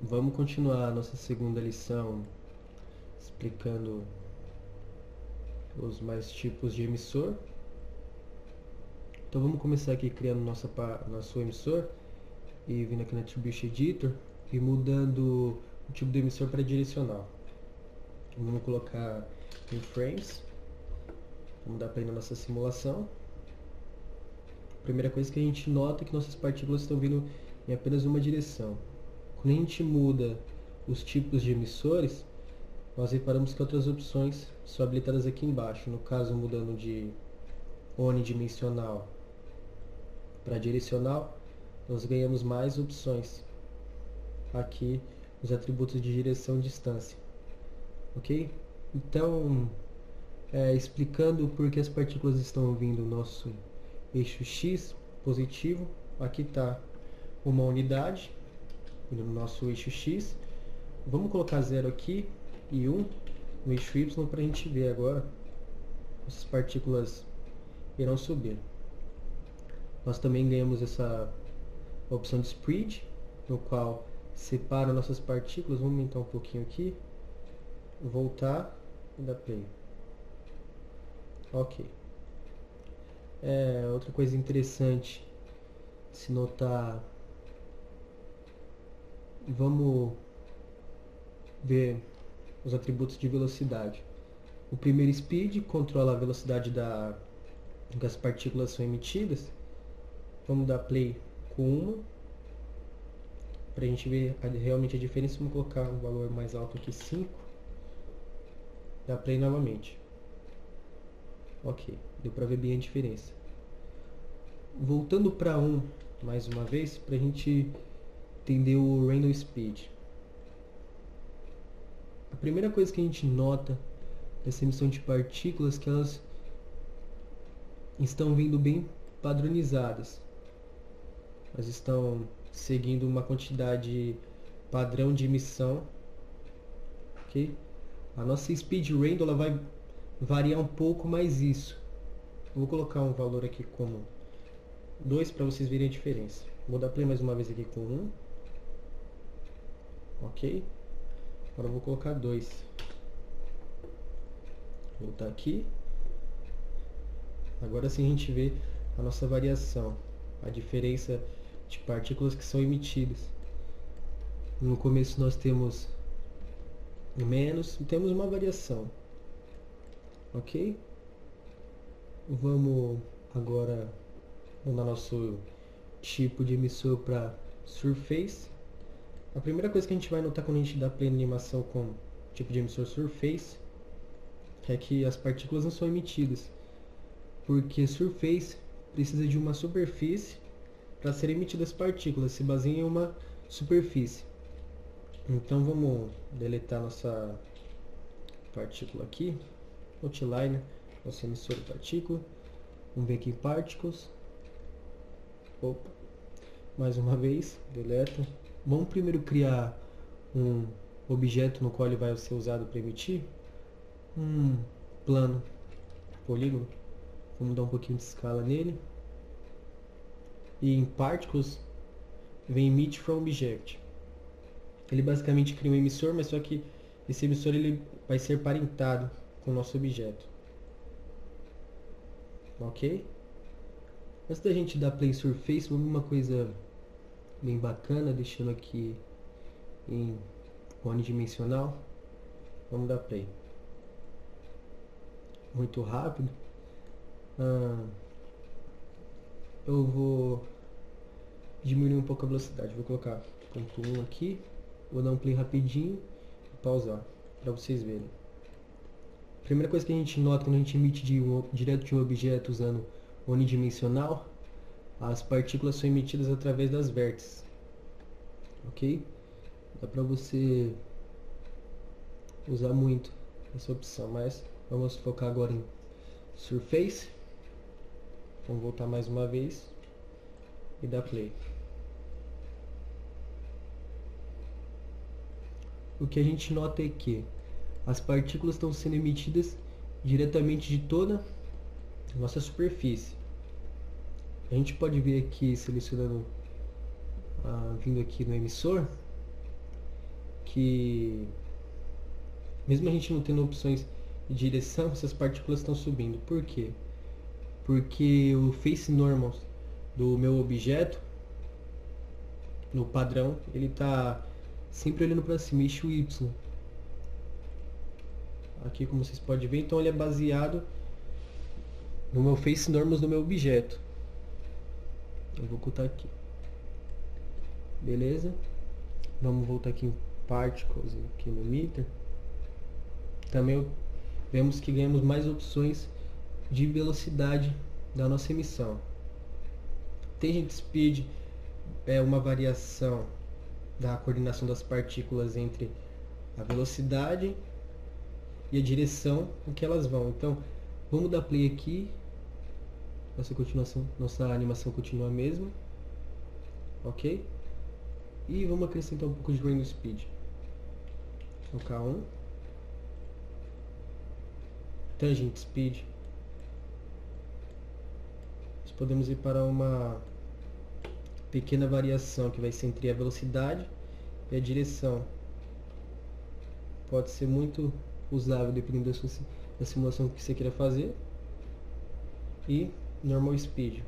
Vamos continuar a nossa segunda lição explicando os mais tipos de emissor. Então vamos começar aqui criando nosso emissor e vindo aqui no Attribute Editor e mudando o tipo do emissor para direcional. Vamos colocar em frames. Vamos dar play na nossa simulação. Primeira coisa que a gente nota é que nossas partículas estão vindo em apenas uma direção. Quando a gente muda os tipos de emissores, nós reparamos que outras opções são habilitadas aqui embaixo. No caso, mudando de unidimensional para direcional, nós ganhamos mais opções aqui nos atributos de direção e distância. Ok? Então, explicando por que as partículas estão vindo do nosso eixo X positivo, aqui está uma unidade no nosso eixo X. Vamos colocar 0 aqui e 1 no eixo Y para a gente ver agora. Essas partículas irão subir. Nós também ganhamos essa opção de spread, no qual separa nossas partículas. Vamos aumentar um pouquinho aqui, voltar e dar play. Ok. Outra coisa interessante se notar, vamos ver os atributos de velocidade. O primeiro, speed, controla a velocidade que as partículas são emitidas. Vamos dar play com uma para a gente ver realmente a diferença. Vamos colocar um valor mais alto aqui, 5. Dá play novamente. Ok, deu para ver bem a diferença. Voltando para 1 mais uma vez, para a gente entender o random speed. A primeira coisa que a gente nota dessa emissão de partículas é que elas estão vindo bem padronizadas. Elas estão seguindo uma quantidade padrão de emissão. Ok? A nossa speed random ela vai variar um pouco mais isso. Eu vou colocar um valor aqui como 2 para vocês verem a diferença. Vou dar play mais uma vez aqui com 1. Ok? Agora eu vou colocar 2. Vou voltar aqui. Agora sim a gente vê a nossa variação. A diferença de partículas que são emitidas. No começo nós temos menos e temos uma variação. Ok? Vamos agora mudar nosso tipo de emissor para surface. A primeira coisa que a gente vai notar quando a gente dá play na animação com tipo de emissor surface é que as partículas não são emitidas, porque surface precisa de uma superfície para serem emitidas partículas, se baseia em uma superfície. Então vamos deletar nossa partícula aqui, outline, nosso emissor de partícula. Vamos ver aqui particles. Opa, mais uma vez, deleta. Vamos primeiro criar um objeto no qual ele vai ser usado para emitir um plano polígono. Vamos dar um pouquinho de escala nele. E em particles vem emit from object. Ele basicamente cria um emissor, mas só que esse emissor ele vai ser parentado com o nosso objeto. Ok? Antes da gente dar play surface, vamos ver uma coisa bem bacana, deixando aqui em unidimensional. Vamos dar play. Muito rápido. Eu vou diminuir um pouco a velocidade. Vou colocar ponto 1 aqui. Vou dar um play rapidinho e pausar para vocês verem. Primeira coisa que a gente nota quando a gente emite direto de um objeto usando unidimensional, as partículas são emitidas através das vértices. Ok? Dá para você usar muito essa opção, mas vamos focar agora em surface. Vamos voltar mais uma vez e dar play. O que a gente nota é que as partículas estão sendo emitidas diretamente de toda a nossa superfície. A gente pode ver aqui, selecionando, vindo aqui no emissor, que mesmo a gente não tendo opções de direção, essas partículas estão subindo. Por quê? Porque o face normal do meu objeto, no padrão, ele está sempre olhando para cima, eixo Y. Aqui, como vocês podem ver, então ele é baseado no meu face normal do meu objeto. Eu vou ocultar aqui. Beleza? Vamos voltar aqui em Particles, aqui no Meter. Também vemos que ganhamos mais opções de velocidade da nossa emissão. Tangent Speed é uma variação da coordenação das partículas entre a velocidade e a direção em que elas vão. Então, vamos dar play aqui. Nossa animação continua a mesma. Ok? E vamos acrescentar um pouco de Random Speed. No K1. Tangent Speed. Nós podemos ir para uma pequena variação que vai ser entre a velocidade e a direção. Pode ser muito usável dependendo da simulação que você queira fazer. E Normal Speed.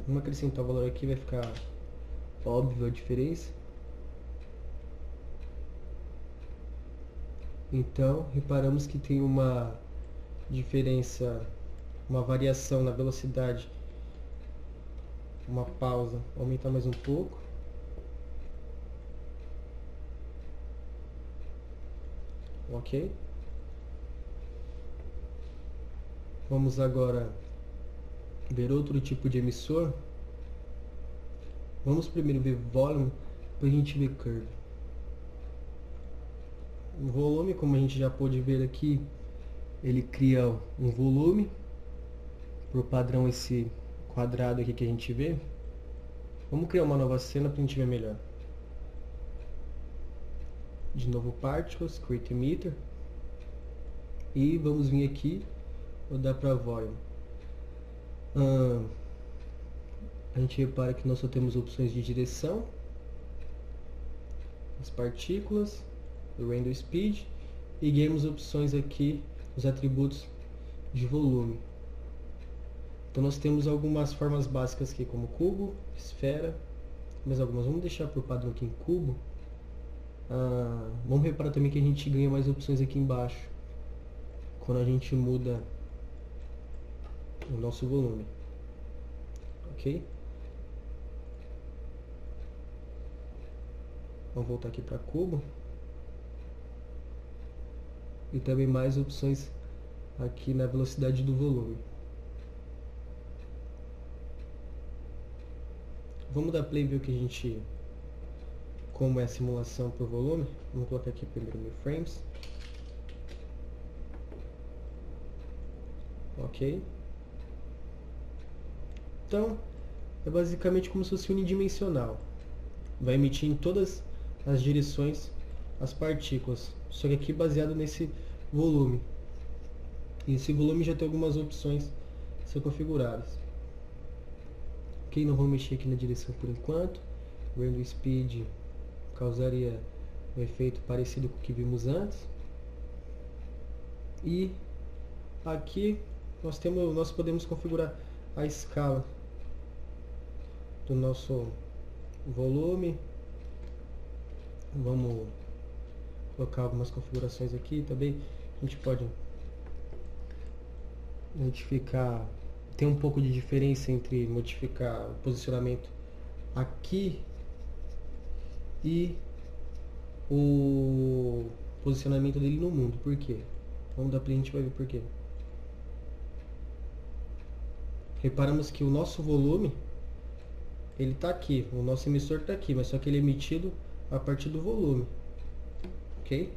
Vamos acrescentar o valor aqui, vai ficar óbvio a diferença. Então, reparamos que tem uma diferença, uma variação na velocidade. Uma pausa, vou aumentar mais um pouco. Ok? Vamos agora ver outro tipo de emissor. Vamos primeiro ver volume, depois a gente vê curve. O volume, como a gente já pôde ver aqui, ele cria um volume, por padrão esse quadrado aqui que a gente vê. Vamos criar uma nova cena para a gente ver melhor. De novo Particles, Create Emitter. E vamos vir aqui, vou dar para Volume. A gente repara que nós só temos opções de direção, as partículas, o Random Speed, e ganhamos opções aqui, os atributos de volume. Então nós temos algumas formas básicas aqui, como cubo, esfera, mais algumas. Vamos deixar por padrão aqui em cubo. Vamos reparar também que a gente ganha mais opções aqui embaixo, quando a gente muda o nosso volume. Ok? Vamos voltar aqui para cubo. E também mais opções aqui na velocidade do volume. Vamos dar play e ver o que a gente, como é a simulação por volume. Vamos colocar aqui primeiro 1000 frames. Ok. Então, é basicamente como se fosse unidimensional. Vai emitir em todas as direções as partículas. Só que aqui baseado nesse volume. E esse volume já tem algumas opções a ser configuradas. Ok, não vou mexer aqui na direção por enquanto. Random Speed causaria um efeito parecido com o que vimos antes. E aqui nós podemos configurar a escala do nosso volume. Vamos colocar algumas configurações aqui também. A gente pode modificar, tem um pouco de diferença entre modificar o posicionamento aqui e o posicionamento dele no mundo. Por quê? Vamos dar play e a gente vai ver por quê. Reparamos que o nosso volume, ele está aqui, o nosso emissor está aqui, mas só que ele é emitido a partir do volume. Ok?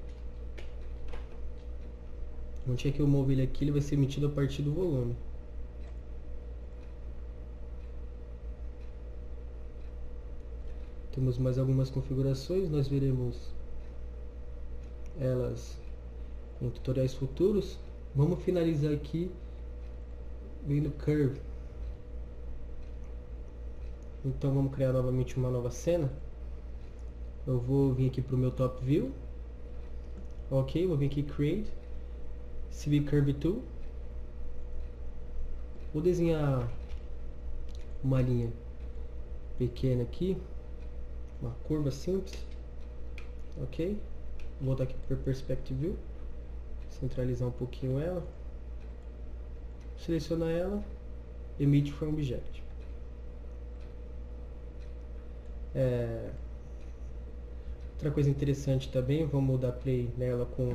Onde é que eu movo ele aqui, ele vai ser emitido a partir do volume. Temos mais algumas configurações, nós veremos elas em tutoriais futuros. Vamos finalizar aqui vendo Curve. Então vamos criar novamente uma nova cena. Eu vou vir aqui para o meu top view. Ok, vou vir aqui Create, CV Curve Tool. Vou desenhar uma linha pequena aqui, uma curva simples. Ok, vou voltar aqui para Perspective View, centralizar um pouquinho ela, selecionar ela, Emit from Object. Outra coisa interessante também, vamos dar play nela com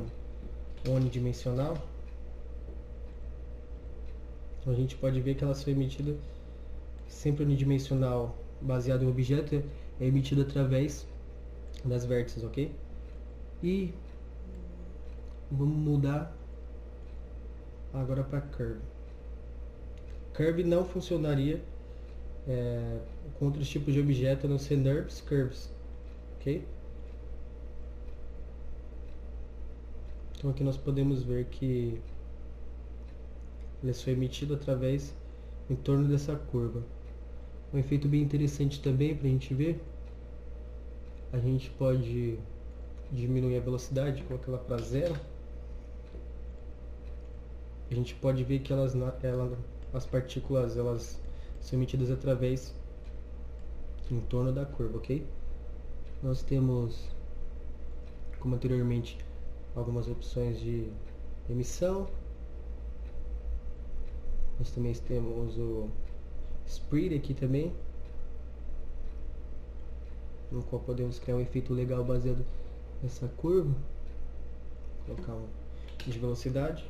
unidimensional. Então a gente pode ver que ela foi emitida sempre unidimensional, baseado em objeto, é emitido através das vértices, ok? E vamos mudar agora para Curve. Curve não funcionaria com outros tipos de objeto, a não ser NURBS, Curves, ok? Então aqui nós podemos ver que ele foi emitido através, em torno dessa curva. Um efeito bem interessante também para a gente ver, a gente pode diminuir a velocidade, colocar ela para 0. A gente pode ver que as partículas elas são emitidas através, em torno da curva, ok? Nós temos, como anteriormente, algumas opções de emissão. Nós também temos o Spread aqui também, no qual podemos criar um efeito legal baseado nessa curva. Vou colocar um de velocidade.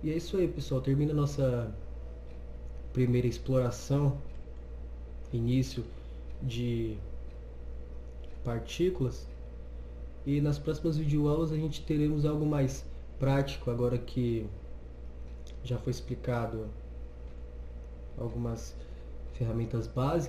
E é isso aí, pessoal. Termina a nossa primeira exploração, início de partículas. E nas próximas videoaulas a gente teremos algo mais prático, agora que já foi explicado algumas ferramentas básicas.